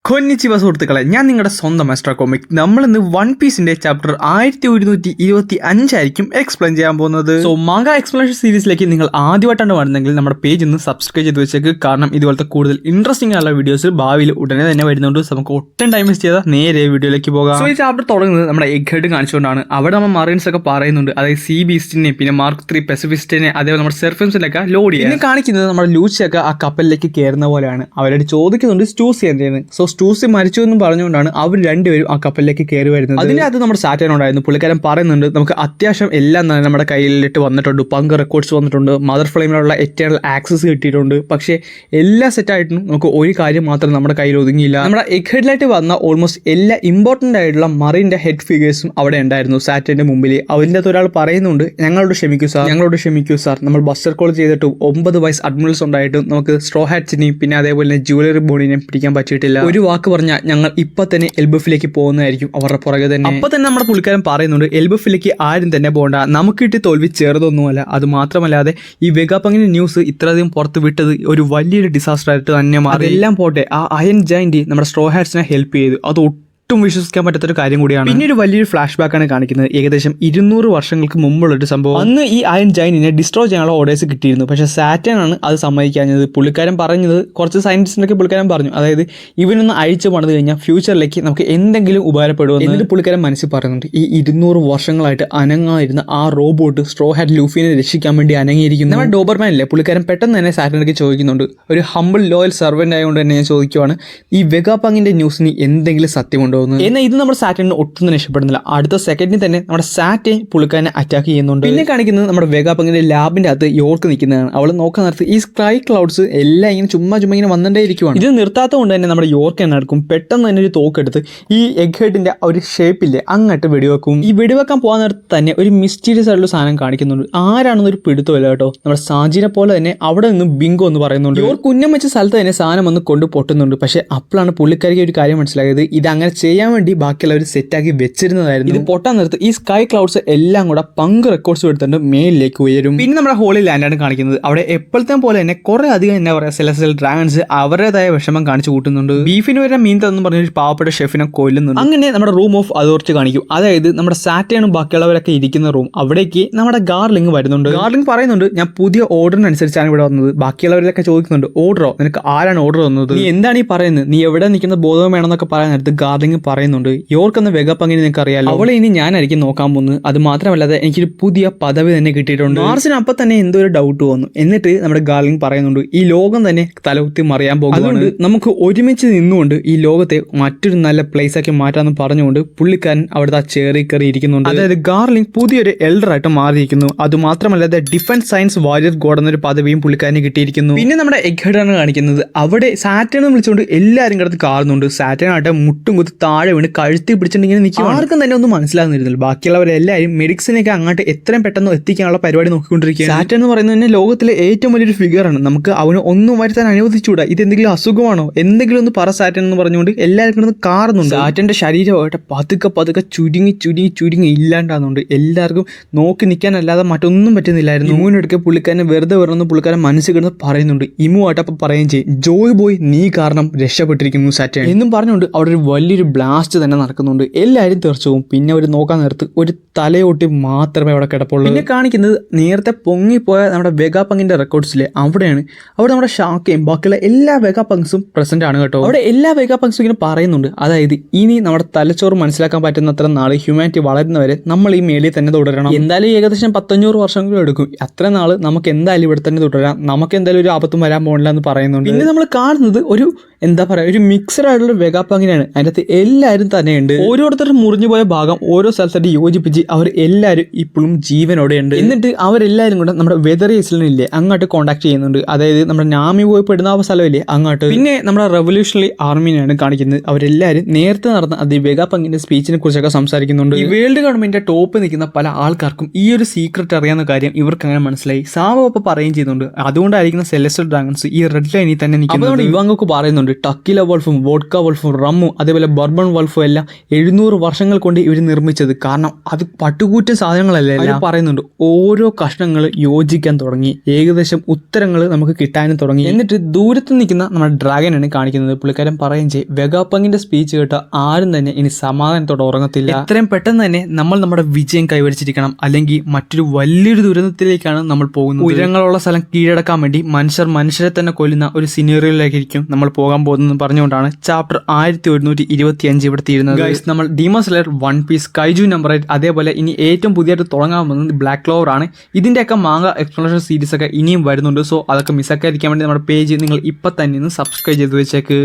കൊന്നിച്ചിവ സുഹൃത്തുക്കളെ, ഞാൻ നിങ്ങളുടെ സ്വന്തം മാസ്റ്റർ കോമിക്. നമ്മളിന്ന് വൺ പീസിന്റെ ചാപ്റ്റർ 1125 ആയിരിക്കും എക്സ്പ്ലെയിൻ ചെയ്യാൻ പോകുന്നത്. സോ മാങ്ക എക്സ്പ്ലനേഷൻ സീരീസിലേക്ക് നിങ്ങൾ ആദ്യമായിട്ടാണ് വരുന്നതെങ്കിൽ നമ്മുടെ പേജ് ഒന്ന് സബ്സ്ക്രൈബ് ചെയ്ത് വെച്ചേക്ക്. കാരണം ഇതുപോലത്തെ കൂടുതൽ ഇൻട്രസ്റ്റിംഗ് ആയുള്ള വീഡിയോസ് ഭാവിയിൽ ഉടനെ തന്നെ വരുന്നുണ്ട്. നമുക്ക് ഒട്ടും ടൈം വേസ്റ്റ് ചെയ്താൽ നേരെ വീഡിയോയിലേക്ക് പോകാം. സോ ഈ ചാപ്റ്റർ തുടങ്ങുന്നത് നമ്മുടെ എഗ് ഹെഡ് കാണിച്ചുകൊണ്ടാണ്. അവിടെ നമ്മൾ മറൈൻസ് ഒക്കെ പറയുന്നുണ്ട്, അതായത് സി ബീസ്റ്റിനെ പിന്നെ മാർക്ക് 3 പെസിഫിസ്റ്റിനെ അതേപോലെ നമ്മുടെ സെർഫൻസിനൊക്കെ ലോഡ് ചെയ്യാൻ. പിന്നെ കാണിക്കുന്നത് നമ്മുടെ ലൂച്ചൊക്കെ ആ കപ്പലിലേക്ക് കയറുന്ന പോലെയാണ്. അവരോട് ചോദിക്കുന്നുണ്ട് സ്റ്റൂസി എന്തെന്ന്. സോ സ്റ്റൂസി മരിച്ചു എന്നും പറഞ്ഞുകൊണ്ടാണ് അവർ രണ്ടുപേരും ആ കപ്പലിലേക്ക് കയറി വരുന്നത്. അതിനകത്ത് നമ്മുടെ സാറ്റൻ ഉണ്ടായിരുന്നു. പുള്ളിക്കാരൻ പറയുന്നുണ്ട് നമുക്ക് അത്യാവശ്യം എല്ലാം തന്നെ നമ്മുടെ കയ്യിലിട്ട് വന്നിട്ടുണ്ട്. പങ്ക് റെക്കോർഡ്സ് വന്നിട്ടുണ്ട്, മദർ ഫ്ലെയിമിലുള്ള എറ്റേണൽ ആക്സസ് കിട്ടിയിട്ടുണ്ട്. പക്ഷേ എല്ലാ സെറ്റായിട്ടും നമുക്ക് ഒരു കാര്യം മാത്രം നമ്മുടെ കയ്യിൽ ഒതുങ്ങിയില്ല. നമ്മുടെ എഗ് ഹെഡിലായിട്ട് വന്ന ഓൾമോസ്റ്റ് എല്ലാ ഇമ്പോർട്ടൻ്റ് ആയിട്ടുള്ള മറീൻ്റെ ഹെഡ് ഫിഗേഴ്സും അവിടെ ഉണ്ടായിരുന്നു സാറ്റൻ്റെ മുമ്പിൽ. അതിൻ്റെ അകത്ത് ഒരാൾ പറയുന്നുണ്ട് ഞങ്ങളോട് ക്ഷമിക്കൂ സാർ, നമ്മൾ ബസ്റ്റർ കോൾ ചെയ്തിട്ടും 9 വൈസ് അഡ്മിറൽസ് ഉണ്ടായിട്ടും നമുക്ക് സ്ട്രോ ഹാറ്റ്സിനെയും പിന്നെ അതേപോലെ തന്നെ ജുവലറി ബോണിനെയും പിടിക്കാൻ പറ്റിയിട്ടില്ല. ഒരു വാക്ക് പറഞ്ഞാൽ ഞങ്ങൾ ഇപ്പൊ തന്നെ എൽബഫിലേക്ക് പോകുന്നതായിരിക്കും അവരുടെ പുറകെ തന്നെ. അപ്പൊ തന്നെ നമ്മുടെ പുള്ളിക്കാരൻ പറയുന്നുണ്ട് എൽബഫിലേക്ക് ആരും തന്നെ പോകണ്ട, നമുക്ക് കിട്ടി തോൽവി ചെറുതൊന്നുമല്ല. അത് മാത്രമല്ലാതെ ഈ വെഗാപങ്ങിന്റെ ന്യൂസ് ഇത്രയധികം പുറത്ത് വിട്ടത് ഒരു വലിയൊരു ഡിസാസ്റ്റർ ആയിട്ട് തന്നെ മാറി. എല്ലാം പോട്ടെ, ആ അയൺ ജയന്റ് നമ്മുടെ സ്ട്രോ ഹാറ്റ്സിനെ ഹെൽപ്പ് ചെയ്തു. അത് ഒട്ടും വിശ്വസിക്കാൻ പറ്റാത്തൊരു കാര്യം കൂടിയാണ്. പിന്നെ ഒരു വലിയൊരു ഫ്ലാഷ് ബാക്ക് ആണ് കാണിക്കുന്നത്. ഏകദേശം 200 വർഷങ്ങൾക്ക് മുമ്പുള്ളൊരു സംഭവം. അന്ന് ഈ അയൺ ജൈനിനെ ഡിസ്ട്രോയ് ചെയ്യാനുള്ള ഓർഡേഴ്സ് കിട്ടിയിരുന്നു. പക്ഷേ സാറ്റൻ ആണ് അത് സമ്മതിക്കാഞ്ഞത്. പുള്ളിക്കാരൻ പറഞ്ഞത് കുറച്ച് സയന്റിസ്റ്റിനൊക്കെ പുള്ളിക്കാരൻ പറഞ്ഞു, അതായത് ഇവനൊന്ന് അഴിച്ചു പണിത് കഴിഞ്ഞാൽ ഫ്യൂച്ചറിലേക്ക് നമുക്ക് എന്തെങ്കിലും ഉപകാരപ്പെടുമെന്ന്. എന്നിട്ട് പുള്ളിക്കാരൻ മനസ്സിൽ പറയുന്നുണ്ട് ഈ 200 വർഷങ്ങളായിട്ട് അനങ്ങായിരുന്ന ആ റോബോട്ട് സ്ട്രോ ഹാറ്റ് ലൂഫിനെ രക്ഷിക്കാൻ വേണ്ടി അനങ്ങിയിരിക്കുന്നു. നമ്മുടെ ഡോബർമാൻ ഇല്ലേ, പുള്ളിക്കാരൻ പെട്ടെന്ന് തന്നെ സാറ്റനൊക്കെ ചോദിക്കുന്നുണ്ട്. ഒരു ഹംബിൾ ലോയൽ സർവന്റ് ആയതുകൊണ്ട് തന്നെ ഞാൻ ചോദിക്കുവാണ്, ഈ വെഗാപങ്ങിന്റെ ന്യൂസിന് എന്തെങ്കിലും സത്യമുണ്ടോ? എന്നാൽ ഇത് നമ്മുടെ സാറ്റനെ ഒട്ടും തന്നെ ഇഷ്ടപ്പെടുന്നില്ല. അടുത്ത സെക്കൻഡിൽ തന്നെ നമ്മുടെ സാറ്റൻ പുള്ളിക്കാരനെ അറ്റാക്ക് ചെയ്യുന്നുണ്ട്. പിന്നെ കാണിക്കുന്നത് നമ്മുടെ വെഗാപങ്ങിന്റെ ലാബിന്റെ അകത്ത് യോർക്ക് നിൽക്കുന്നതാണ്. അവൾ നോക്കാൻ നേരത്ത് ഈ സ്കൈ ക്ലൗഡ്സ് എല്ലാം ഇങ്ങനെ ചുമ്മാ ഇങ്ങനെ വന്നിട്ടേ ഇരിക്കുവാണ്. ഇത് നിർത്താത്ത കൊണ്ട് തന്നെ നമ്മുടെ യോർക്ക് തന്നെ നടക്കും. പെട്ടെന്ന് തന്നെ ഒരു തോക്കെടുത്ത് ഈ എഗ് ഹെഡിന്റെ ഒരു ഷേപ്പില്ലേ അങ്ങോട്ട് വെടിവെക്കും. ഈ വെടിവെക്കാൻ പോകാൻ നേരത്ത് തന്നെ ഒരു മിസ്റ്റീരിയസ് ആയിട്ടുള്ള സാധനം കാണിക്കുന്നുണ്ട്. ആരാണെന്നൊരു പിടുത്തമില്ല കേട്ടോ. നമ്മുടെ സാജിനെ പോലെ തന്നെ അവിടെ നിന്നും ബിങ്കോ എന്ന് പറയുന്നുണ്ട്. യോർക്ക് ഉന്നം വെച്ച സ്ഥലത്ത് തന്നെ സാധനം വന്ന് കൊണ്ട് പൊട്ടുന്നുണ്ട്. പക്ഷേ അപ്പോഴാണ് പുള്ളിക്കാരിക്ക് ഒരു കാര്യം മനസ്സിലായത്, ഇത് അങ്ങനെ ചെയ്യാൻ വേണ്ടി ബാക്കിയുള്ളവർ സെറ്റാക്കി വെച്ചിരുന്നതായിരുന്നു. ഇത് പൊട്ടാൻ നേരത്ത് ഈ സ്കൈ ക്ലൗഡ്സ് എല്ലാം കൂടെ പങ്ക് റെക്കോർഡ്സ് എടുത്തിട്ട് മേലിലേക്ക് ഉയരും. പിന്നെ നമ്മുടെ ഹോളി ലാൻഡാണ് കാണിക്കുന്നത്. അവിടെ എപ്പോഴത്തെ പോലെ തന്നെ കുറെ അധികം എന്താ പറയുക സെലസ്റ്റിയൽ ഡ്രാഗൺസ് അവരുടേതായ വിഷമം കാണിച്ചു കൂട്ടുന്നുണ്ട്. ബീഫിന് വരെ മീൻ തന്നു പറഞ്ഞ ഒരു പാവപ്പെട്ട ഷെഫിനെ കൊല്ലുന്നുണ്ട്. അങ്ങനെ നമ്മുടെ റൂം ഓഫ് അതോറിറ്റി കാണിക്കും. അതായത് നമ്മുടെ സാറ്റനും ബാക്കിയുള്ളവരൊക്കെ ഇരിക്കുന്ന റൂം. അവിടേക്ക് നമ്മുടെ ഗാർലിംഗ് വരുന്നുണ്ട്. ഗാർലിംഗ് പറയുന്നുണ്ട് ഞാൻ പുതിയ ഓർഡറിനനുസരിച്ചാണ് ഇവിടെ വന്നത്. ബാക്കിയുള്ളവരൊക്കെ ചോദിക്കുന്നുണ്ട് ഓർഡറോ, നിനക്ക് ആരാണ് ഓർഡർ തന്നത്, നീ എന്താണ് ഈ പറയുന്നത്, നീ എവിടെ നിൽക്കുന്ന ബോധം വേണമെന്നൊക്കെ പറയാൻ നേരത്ത് ഗാർലിംഗ് പറയുന്നുണ്ട് യോർക്ക് എന്ന വെഗാപങ്ങിനെ നിങ്ങൾക്ക് അറിയാലോ, അവളെ ഇനി ഞാനായിരിക്കും നോക്കാൻ പോകുന്നത്. അത് മാത്രമല്ലാതെ എനിക്കൊരു പുതിയ പദവി തന്നെ കിട്ടിയിട്ടുണ്ട്. മാർസിന് അപ്പം തന്നെ എന്തോ ഒരു ഡൗട്ട് വന്നു. എന്നിട്ട് നമ്മുടെ ഗാർലിംഗ് പറയുന്നുണ്ട് ഈ ലോകം തന്നെ തലകുത്തി മറിയാൻ പോകുന്നുണ്ട്, നമുക്ക് ഒരുമിച്ച് നിന്നുകൊണ്ട് ഈ ലോകത്തെ മറ്റൊരു നല്ല പ്ലേസ് ആക്കി മാറ്റാമെന്ന് പറഞ്ഞുകൊണ്ട് പുള്ളിക്കാരൻ അവിടുത്തെ ആ ചേറി കയറി ഇരിക്കുന്നുണ്ട്. അതായത് ഗാർലിംഗ് പുതിയൊരു എൽഡർ ആയിട്ട് മാറിയിരിക്കുന്നു. അത് മാത്രമല്ലാതെ ഡിഫൻസ് സയൻസ് വാരിയർ ഗോഡ് എന്നൊരു പദവിയും പുള്ളിക്കാരന് കിട്ടിയിരിക്കുന്നു. പിന്നെ നമ്മുടെ എഗ് ഹെഡാണ് കാണിക്കുന്നത്. അവിടെ സാറ്റനെ വിളിച്ചുകൊണ്ട് എല്ലാവരും കിടന്ന് കാറുന്നുണ്ട്. സാറ്റനായിട്ട് മുട്ടും കുത്തി താഴെ വീണ് കഴുത്തി പിടിച്ചിട്ടുണ്ടെങ്കിൽ നിൽക്കും. ആർക്കും തന്നെ ഒന്നും മനസ്സിലാകുന്നില്ല. ബാക്കിയുള്ളവരെല്ലാവരും മെഡിക്സിനൊക്കെ അങ്ങോട്ട് എത്രയും പെട്ടെന്ന് എത്തിക്കാനുള്ള പരിപാടി നോക്കിക്കൊണ്ടിരിക്കുകയാണ്. സാറ്റൻ എന്ന് പറയുന്നത് തന്നെ ലോകത്തിലെ ഏറ്റവും വലിയൊരു ഫിഗറാണ്. നമുക്ക് അവന് ഒന്നും വരുത്താൻ അനുവദിച്ചുകൂടാ. ഇത് എന്തെങ്കിലും അസുഖമാണോ, എന്തെങ്കിലും ഒന്ന് പറ സാറ്റൻ എന്ന് പറഞ്ഞുകൊണ്ട് എല്ലാവരും കിടന്ന് കാറുന്നുണ്ട്. സാറ്റന്റെ ശരീരമായിട്ട് പതുക്കെ ചുരുങ്ങി ഇല്ലാണ്ടാകുന്നുണ്ട്. എല്ലാവർക്കും നോക്കി നിൽക്കാനല്ലാതെ മറ്റൊന്നും പറ്റുന്നില്ലായിരുന്നു. ഇമുവിനെടുക്കെ പുള്ളിക്കാരനെ വെറുതെ വരണമെന്ന് പുള്ളിക്കാരൻ മനസ്സിൽ കിടന്ന് പറയുന്നുണ്ട്. ഇമുവായിട്ട് അപ്പം പറയുകയും ചെയ്യും ജോയ് ബോയ് നീ കാരണം രക്ഷപ്പെട്ടിരിക്കുന്നു സാറ്റൻ എന്നും പറഞ്ഞുകൊണ്ട് അവിടെ ഒരു വലിയൊരു ബ്ലാസ്റ്റ് തന്നെ നടക്കുന്നുണ്ട്. എല്ലാവരും തെറിച്ചു പോകും. പിന്നെ അവർ നോക്കാൻ നേരത്ത് ഒരു തലയോട്ടി മാത്രമേ അവിടെ കിടപ്പുള്ളൂ. പിന്നെ കാണിക്കുന്നത് നേരത്തെ പൊങ്ങിപ്പോയ നമ്മുടെ വെഗാപങ്ങിന്റെ റെക്കോർഡ്സിലെ അവിടെയാണ്. അവിടെ നമ്മുടെ ഷാക്കയും ബാക്കിയുള്ള എല്ലാ വെഗാപങ്സും പ്രസന്റ് ആണ് കേട്ടോ. അവിടെ എല്ലാ വെഗാപങ്സും ഇങ്ങനെ പറയുന്നുണ്ട്, അതായത് ഇനി നമ്മുടെ തലച്ചോറ് മനസ്സിലാക്കാൻ പറ്റുന്നത്ര നാള് ഹ്യൂമാനിറ്റി വളരുന്നവരെ നമ്മൾ ഈ മേലിൽ തന്നെ തുടരണം. എന്തായാലും ഏകദേശം 500 വർഷങ്ങളും എടുക്കും. അത്ര നാള് നമുക്ക് എന്തായാലും ഇവിടെ തന്നെ തുടരാം. നമുക്ക് എന്തായാലും ഒരു ആപത്തും വരാൻ പോകില്ല എന്ന് പറയുന്നുണ്ട്. പിന്നെ നമ്മൾ കാണുന്നത് ഒരു എന്താ പറയുക ഒരു മിക്സഡ് ആയിട്ടുള്ള വെഗാപങ്ങിനെയാണ്. അതിൻ്റെ അകത്ത് എല്ലാവരും തന്നെയുണ്ട്. ഓരോരുത്തരും മുറിഞ്ഞു പോയ ഭാഗം ഓരോ സ്ഥലത്തായിട്ട് യോജിപ്പിച്ച് അവർ എല്ലാവരും ഇപ്പോഴും ജീവനോടെ ഉണ്ട്. എന്നിട്ട് അവരെല്ലാവരും കൂടെ നമ്മുടെ വെതർ ഐസ്ലൻഡില്ലേ അങ്ങോട്ട് കോൺടാക്ട് ചെയ്യുന്നുണ്ട്. അതായത് നമ്മുടെ നാമി പോയി പെടുന്ന ആ സ്ഥലമില്ലേ അങ്ങോട്ട്. പിന്നെ നമ്മുടെ റെവല്യൂഷണറി ആർമിനെയാണ് കാണിക്കുന്നത്. അവരെല്ലാവരും നേരത്തെ നടന്ന അത് വെഗാപങ്ങിന്റെ സ്പീച്ചിനെ കുറിച്ചൊക്കെ സംസാരിക്കുന്നുണ്ട്. ഈ വേൾഡ് ഗവൺമെന്റിന്റെ ടോപ്പ് നിൽക്കുന്ന പല ആൾക്കാർക്കും ഈ ഒരു സീക്രട്ട് അറിയാവുന്ന കാര്യം ഇവർക്ക് അങ്ങനെ മനസ്സിലായി. സാവോ പറയുകയും ചെയ്യുന്നുണ്ട്. അതുകൊണ്ടായിരിക്കുന്ന സെലസ്റ്റിയൽ ഡ്രാഗൺസ് ഈ റെഡ് ലൈനിൽ തന്നെ നിൽക്കുന്നത്. ഇവാങ്കോക്ക് പറയുന്നുണ്ട് പറയുന്നുണ്ട് ടക്കില വോൾഫും വോഡ്ക വോൾഫും റമ്മും അതേപോലെ ബർബൺ വോൾഫും എല്ലാം 700 വർഷങ്ങൾ കൊണ്ട് ഇവർ നിർമ്മിച്ചത്. കാരണം അത് പട്ടുകൂറ്റൻ സാധനങ്ങളല്ലേ. അവർ പറയുന്നുണ്ട് ഓരോ കഷ്ണങ്ങൾ യോജിക്കാൻ തുടങ്ങി, ഏകദേശം ഉത്തരങ്ങൾ നമുക്ക് കിട്ടാനും തുടങ്ങി. എന്നിട്ട് ദൂരത്ത് നിൽക്കുന്ന നമ്മുടെ ഡ്രാഗനാണ് കാണിക്കുന്നത്. പുള്ളിക്കാരൻ പറയും ചെയ്യും വെഗാപങ്ങിന്റെ സ്പീച്ച് കേട്ട ആരും തന്നെ ഇനി സമാധാനത്തോടെ ഉറങ്ങത്തില്ല, എത്രയും പെട്ടെന്ന് തന്നെ നമ്മൾ നമ്മുടെ വിജയം കൈവരിച്ചിരിക്കണം, അല്ലെങ്കിൽ മറ്റൊരു വലിയൊരു ദുരന്തത്തിലേക്കാണ് നമ്മൾ പോകുന്നത്. ഉയരങ്ങളുള്ള സ്ഥലം കീഴടക്കാൻ വേണ്ടി മനുഷ്യരെ തന്നെ കൊല്ലുന്ന ഒരു സിനേറിയോയിലേക്കായിരിക്കും നമ്മൾ പോകാൻ പോകുന്നതെന്ന് പറഞ്ഞുകൊണ്ടാണ് ചാപ്റ്റർ 1125 ഇവിടെ തീരുന്നത്. ഗൈസ്, നമ്മൾ Demon Slayer, One Piece, Kaiju number 8, അതേപോലെ ഇനി ഏറ്റവും പുതിയതായിട്ട് തുടങ്ങാൻ പോകുന്നത് ബ്ലാക്ക് ക്ലോവർ ആണ്. ഇതിന്റെയൊക്കെ മാങ്ങ എക്സ്പ്ലനേഷൻ സീരീസ് ഒക്കെ ഇനിയും വരുന്നുണ്ട്. സോ അതൊക്കെ മിസ്സാക്കാതിരിക്കാൻ വേണ്ടി നമ്മുടെ പേജ് നിങ്ങൾ ഇപ്പം തന്നെ സബ്സ്ക്രൈബ് ചെയ്ത് വെച്ചേക്ക്.